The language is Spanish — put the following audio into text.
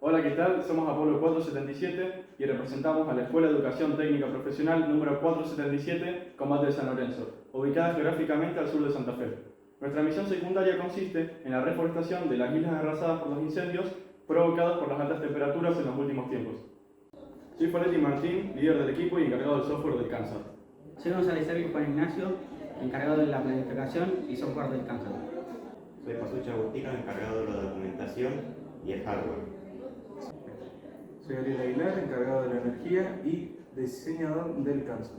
Hola, ¿qué tal? Somos Apolo 477 y representamos a la Escuela de Educación Técnica Profesional número 477, Combate de San Lorenzo, ubicada geográficamente al sur de Santa Fe. Nuestra misión secundaria consiste en la reforestación de las islas arrasadas por los incendios provocados por las altas temperaturas en los últimos tiempos. Soy Foletti Martín, líder del equipo y encargado del software del CANSA. Soy González Juan Ignacio, encargado de la planificación y software del CANSA. Soy Pasucho Agustino, encargado de la documentación y el hardware. Soy Ariel Aguilar, encargado de la energía y diseñador del CANSA.